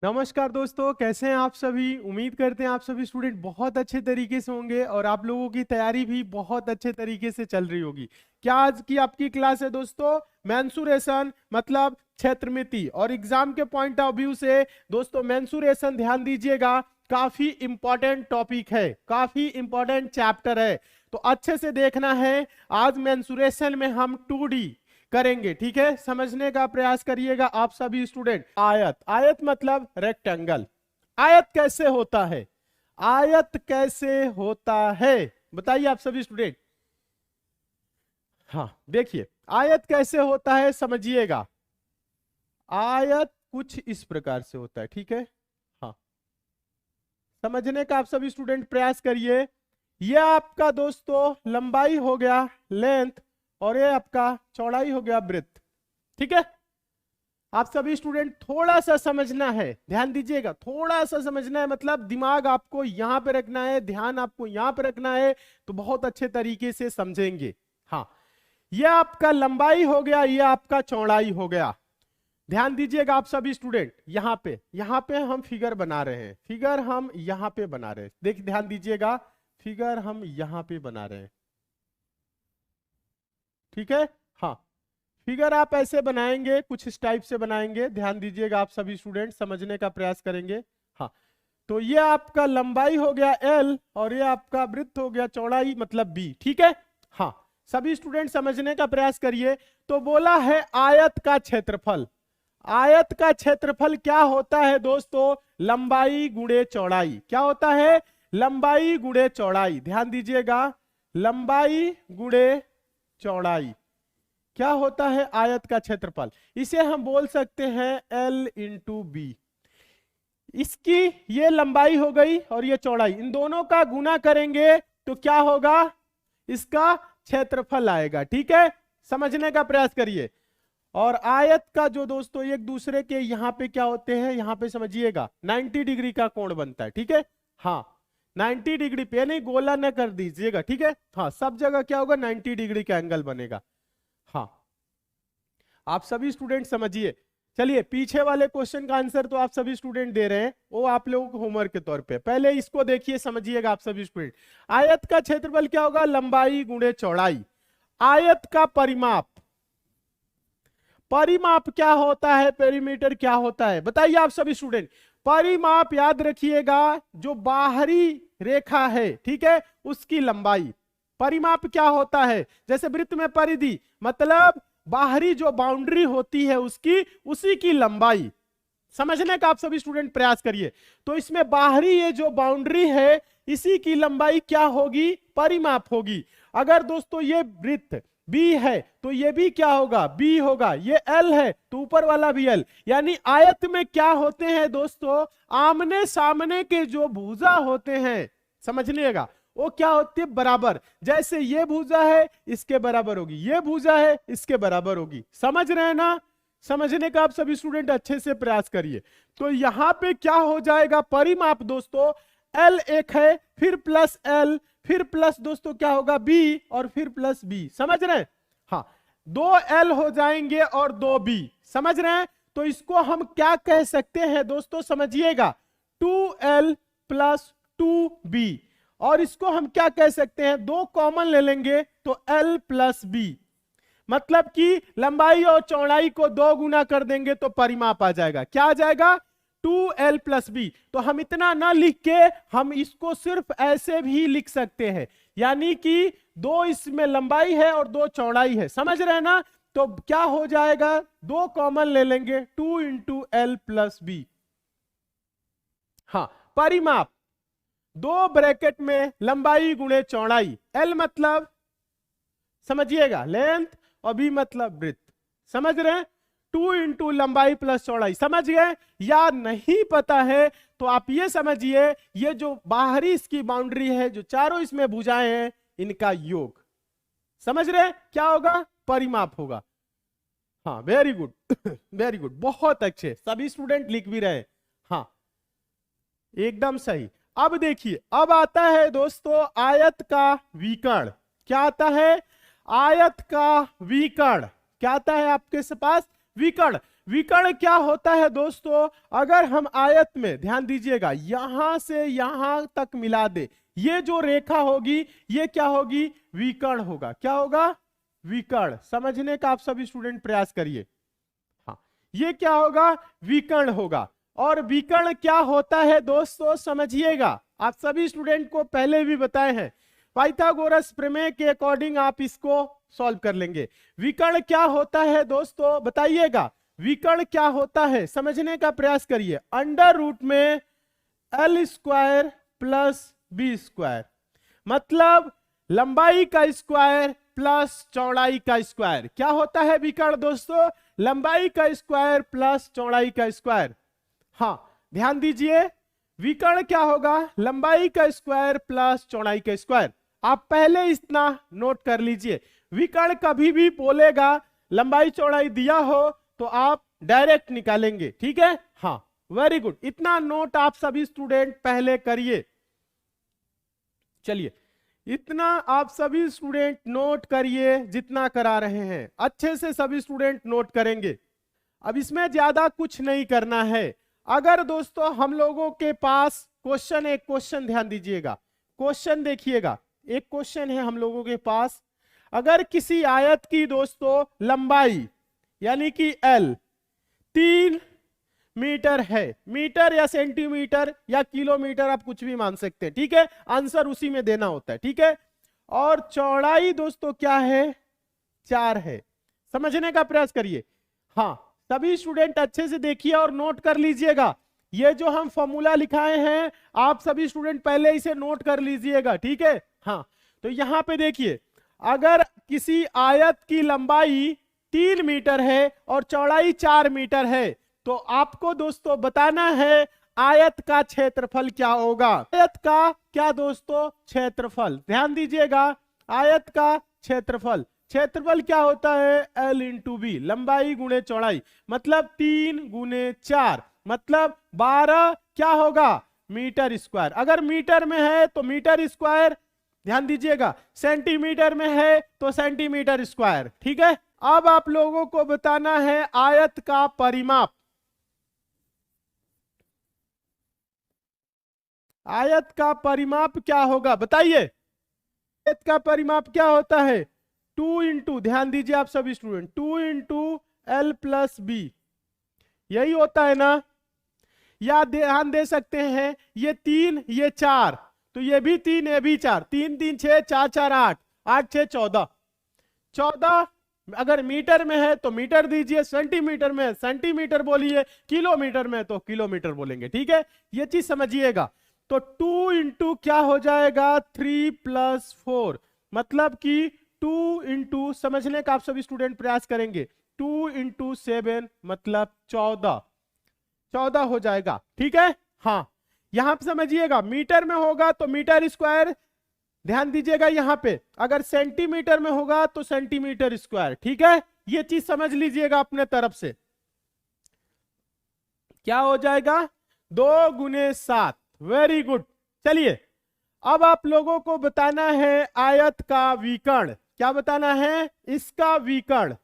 नमस्कार दोस्तों, कैसे हैं आप सभी। उम्मीद करते हैं आप सभी स्टूडेंट बहुत अच्छे तरीके से होंगे और आप लोगों की तैयारी भी बहुत अच्छे तरीके से चल रही होगी। क्या आज की आपकी क्लास है दोस्तों? मेंसुरेशन मतलब क्षेत्रमिति। और एग्जाम के पॉइंट ऑफ व्यू से दोस्तों मेंसुरेशन ध्यान दीजिएगा, काफी इंपॉर्टेंट टॉपिक है, काफी इंपॉर्टेंट चैप्टर है, तो अच्छे से देखना है। आज मेंसुरेशन में हम 2D करेंगे, ठीक है। समझने का प्रयास करिएगा आप सभी स्टूडेंट। आयत, आयत मतलब रेक्टेंगल। आयत कैसे होता है? आयत कैसे होता है बताइए आप सभी स्टूडेंट। हाँ देखिए, आयत कैसे होता है समझिएगा। आयत कुछ इस प्रकार से होता है, ठीक है। हाँ, समझने का आप सभी स्टूडेंट प्रयास करिए। यह आपका दोस्तों लंबाई हो गया, लेंथ, और ये आपका चौड़ाई हो गया, ब्रेथ, ठीक है। आप सभी स्टूडेंट थोड़ा सा समझना है, ध्यान दीजिएगा, थोड़ा सा समझना है, मतलब दिमाग आपको यहां पे रखना है, ध्यान आपको यहां पे रखना है, तो बहुत अच्छे तरीके से समझेंगे। हाँ, यह आपका लंबाई हो गया, यह आपका चौड़ाई हो गया। ध्यान दीजिएगा आप सभी स्टूडेंट, यहां पे हम फिगर बना रहे हैं, फिगर हम यहां पे बना रहे हैं। देखिए ध्यान दीजिएगा, फिगर हम यहां पे बना रहे हैं, ठीक है। हाँ, फिगर आप ऐसे बनाएंगे, कुछ इस टाइप से बनाएंगे। ध्यान दीजिएगा आप सभी स्टूडेंट, समझने का प्रयास करेंगे। हाँ, तो ये आपका लंबाई हो गया L और ये आपका वृत्त हो गया चौड़ाई मतलब B, ठीक है। हाँ, सभी स्टूडेंट समझने का प्रयास करिए। तो बोला है आयत का क्षेत्रफल। आयत का क्षेत्रफल क्या होता है दोस्तों? लंबाई गुणे चौड़ाई। क्या होता है? लंबाई गुणे चौड़ाई। ध्यान दीजिएगा, लंबाई गुणे चौड़ाई क्या होता है? आयत का क्षेत्रफल। इसे हम बोल सकते हैं L इंटू बी। इसकी ये लंबाई हो गई और ये चौड़ाई, इन दोनों का गुना करेंगे तो क्या होगा? इसका क्षेत्रफल आएगा, ठीक है। समझने का प्रयास करिए। और आयत का जो दोस्तों एक दूसरे के यहां पे क्या होते हैं, यहां पे समझिएगा 90 डिग्री का कोण बनता है, ठीक है। हाँ, 90 डिग्री पे, नहीं गोला न कर दीजिएगा, ठीक है। हाँ, सब जगह क्या होगा? 90 डिग्री का एंगल बनेगा। हाँ, आप सभी स्टूडेंट समझिए। चलिए, पीछे वाले क्वेश्चन का आंसर तो आप सभी स्टूडेंट दे रहे हैं, वो आप लोगों को होमवर्क के तौर पे। पहले इसको देखिए, समझिएगा आप सभी स्टूडेंट। आयत का क्षेत्रफल क्या होगा? लंबाई गुणे चौड़ाई। आयत का परिमाप, परिमाप क्या होता है? पेरीमीटर क्या होता है बताइए आप सभी स्टूडेंट। परिमाप याद रखिएगा, जो बाहरी रेखा है, ठीक है, उसकी लंबाई। परिमाप क्या होता है? जैसे वृत्त में परिधि मतलब बाहरी जो बाउंड्री होती है उसकी, उसी की लंबाई। समझने का आप सभी स्टूडेंट प्रयास करिए। तो इसमें बाहरी ये जो बाउंड्री है, इसी की लंबाई क्या होगी? परिमाप होगी। अगर दोस्तों ये वृत्त B है तो ये भी क्या होगा? B होगा। ये L है तो ऊपर वाला भी L। यानी आयत में क्या होते हैं दोस्तों? आमने सामने के जो भुजा होते हैं, समझ लीजिएगा, वो क्या होती है? बराबर। जैसे ये भुजा है इसके बराबर होगी, ये भुजा है इसके बराबर होगी। समझ रहे हैं ना? समझने का आप सभी स्टूडेंट अच्छे से प्रयास करिए। तो यहां पे क्या हो जाएगा? परिमाप दोस्तों L एक है, फिर प्लस L, फिर प्लस दोस्तों क्या होगा? B, और फिर प्लस B। समझ रहे हैं? हाँ, 2L हो जाएंगे और 2B। समझ रहे हैं? तो इसको हम क्या कह सकते हैं दोस्तों? समझिएगा, 2L प्लस 2B। और इसको हम क्या कह सकते हैं? दो कॉमन ले लेंगे तो L प्लस B। मतलब कि लंबाई और चौड़ाई को 2 गुना कर देंगे तो परिमाप आ जाएगा। क्या आ जाएगा? 2L plus B. तो हम इतना ना लिख के हम इसको सिर्फ ऐसे भी लिख सकते हैं, यानी कि 2 इसमें लंबाई है और 2 चौड़ाई है। समझ रहे हैं ना? तो क्या हो जाएगा? 2 कॉमन ले लेंगे, 2 इंटू L प्लस बी। हाँ, परिमाप 2 ब्रैकेट में लंबाई गुणे चौड़ाई। L मतलब समझिएगा लेंथ, और B मतलब ब्रेथ। समझ रहे हैं? 2 इंटू लंबाई प्लस चौड़ाई। समझ गए? या नहीं पता है तो आप ये समझिए, ये जो बाहरी इसकी बाउंड्री है, जो चारों इसमें भुजाएं हैं, इनका योग। समझ रहे हैं? क्या होगा? परिमाप होगा। हाँ, वेरी गुड वेरी गुड, बहुत अच्छे, सभी स्टूडेंट लिख भी रहे। हाँ, एकदम सही। अब देखिए, अब आता है दोस्तों आयत का विकर्ण। क्या आता है? आयत का विकर्ण। क्या आता है आपके पास? विकर्ण। विकर्ण क्या होता है दोस्तों? अगर हम आयत में ध्यान दीजिएगा यहां से यहां तक मिला दे, ये जो रेखा होगी ये क्या होगी? विकर्ण होगा। क्या होगा? विकर्ण। समझने का आप सभी स्टूडेंट प्रयास करिए। हाँ, ये क्या होगा? विकर्ण होगा। और विकर्ण क्या होता है दोस्तों समझिएगा, आप सभी स्टूडेंट को पहले भी बताए हैं, पाइथागोरस प्रमेय के अकॉर्डिंग आप इसको सॉल्व कर लेंगे। विकर्ण क्या होता है दोस्तों बताइएगा, विकर्ण क्या होता है समझने का प्रयास करिए। अंडर रूट में L square plus B square, मतलब लंबाई का स्क्वायर प्लस चौड़ाई का स्क्वायर। क्या होता है विकर्ण दोस्तों? लंबाई का स्क्वायर प्लस चौड़ाई का स्क्वायर। हाँ, ध्यान दीजिए, विकर्ण क्या होगा? लंबाई का स्क्वायर प्लस चौड़ाई का स्क्वायर। आप पहले इतना नोट कर लीजिए, विकर्ण कभी भी बोलेगा लंबाई चौड़ाई दिया हो तो आप डायरेक्ट निकालेंगे। ठीक है? हाँ, वेरी गुड, इतना नोट आप सभी स्टूडेंट पहले करिए। चलिए, इतना आप सभी स्टूडेंट नोट करिए, जितना करा रहे हैं अच्छे से सभी स्टूडेंट नोट करेंगे। अब इसमें ज्यादा कुछ नहीं करना है। अगर दोस्तों हम लोगों के पास क्वेश्चन, एक क्वेश्चन ध्यान दीजिएगा, क्वेश्चन देखिएगा, एक क्वेश्चन है हम लोगों के पास। अगर किसी आयत की दोस्तों लंबाई यानी कि L 3 मीटर है, मीटर या सेंटीमीटर या किलोमीटर आप कुछ भी मान सकते हैं, ठीक है, आंसर उसी में देना होता है, ठीक है। और चौड़ाई दोस्तों क्या है? 4 है। समझने का प्रयास करिए। हाँ, सभी स्टूडेंट अच्छे से देखिए और नोट कर लीजिएगा। ये जो हम फॉर्मूला लिखाए हैं आप सभी स्टूडेंट पहले इसे नोट कर लीजिएगा, ठीक है। हाँ, तो यहां पे देखिए, अगर किसी आयत की लंबाई 3 मीटर है और चौड़ाई 4 मीटर है तो आपको दोस्तों बताना है आयत का क्षेत्रफल क्या होगा। आयत का क्या दोस्तों? क्षेत्रफल। ध्यान दीजिएगा, आयत का क्षेत्रफल, क्षेत्रफल क्या होता है? L इंटू बी, लंबाई गुणे चौड़ाई, मतलब 3 गुणे 4, मतलब 12 क्या होगा? Metre square. अगर मीटर में है तो मीटर स्क्वायर, ध्यान दीजिएगा, सेंटीमीटर में है तो सेंटीमीटर स्क्वायर, ठीक है। अब आप लोगों को बताना है आयत का परिमाप। आयत का परिमाप क्या होगा बताइए? आयत का परिमाप क्या होता है? 2 इंटू, ध्यान दीजिए आप सभी student, 2 into L plus B, यही होता है ना। या ध्यान दे सकते हैं, ये 3 ये 4, तो ये भी 3 ये भी 4, 3 3 6, 4 4 8, 8 6 14, 14 अगर मीटर में है तो मीटर दीजिए, सेंटीमीटर में है सेंटीमीटर बोलिए, किलोमीटर में है तो किलोमीटर बोलेंगे, ठीक है। ये चीज समझिएगा। तो 2 इंटू क्या हो जाएगा? 3 प्लस 4, मतलब कि 2 इंटू, समझने का आप सभी स्टूडेंट प्रयास करेंगे, 2 इंटू 7 मतलब 14, 14 हो जाएगा, ठीक है। हाँ, यहां पर समझिएगा, मीटर में होगा तो मीटर स्क्वायर, ध्यान दीजिएगा यहां पे, अगर सेंटीमीटर में होगा तो सेंटीमीटर स्क्वायर, ठीक है। ये चीज समझ लीजिएगा अपने तरफ से। क्या हो जाएगा? 2 गुने 7, वेरी गुड। चलिए, अब आप लोगों को बताना है आयत का विकर्ण। क्या बताना है? इसका विकर्ण।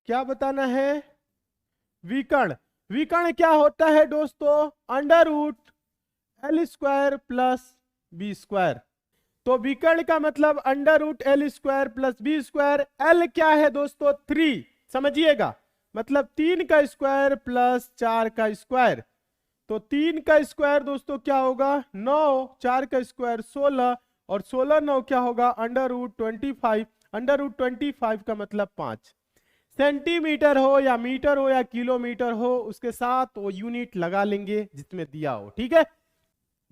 क्या बताना है? विकर्ण। विकर्ण क्या होता है दोस्तों? Under root L square plus B square. तो विकर्ण का मतलब under root L square plus B square. L क्या है दोस्तों? 3, समझिएगा, मतलब 3 का स्क्वायर प्लस 4 का स्क्वायर। तो 3 का स्क्वायर दोस्तों क्या होगा? 9, 4 का स्क्वायर 16, और 16 9 क्या होगा? Under root 25। अंडर रूट 25 का मतलब 5। सेंटीमीटर हो या मीटर हो या किलोमीटर हो, उसके साथ वो यूनिट लगा लेंगे जिसमें दिया हो, ठीक है।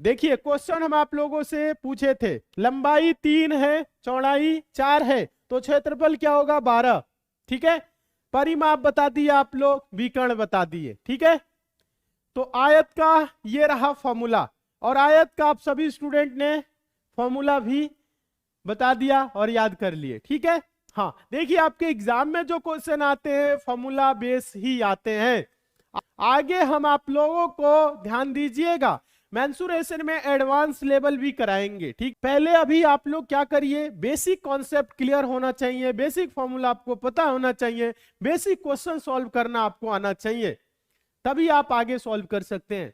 देखिए, क्वेश्चन हम आप लोगों से पूछे थे, लंबाई 3 है, चौड़ाई 4 है, तो क्षेत्रफल क्या होगा? 12, ठीक है। परिमाप बता दिए आप लोग, विकर्ण बता दिए, ठीक है। तो आयत का ये रहा फॉर्मूला, और आयत का आप सभी स्टूडेंट ने फॉर्मूला भी बता दिया और याद कर लिए, ठीक है। हाँ, देखिए, आपके एग्जाम में जो क्वेश्चन आते हैं फॉर्मूला बेस ही आते हैं। आगे हम आप लोगों को, ध्यान दीजिएगा, मेंसुरेशन में एडवांस लेवल भी कराएंगे। ठीक, पहले अभी आप लोग क्या करिए, बेसिक कॉन्सेप्ट क्लियर होना चाहिए, बेसिक फॉर्मूला आपको पता होना चाहिए, बेसिक क्वेश्चन सॉल्व करना आपको आना चाहिए, तभी आप आगे सॉल्व कर सकते हैं।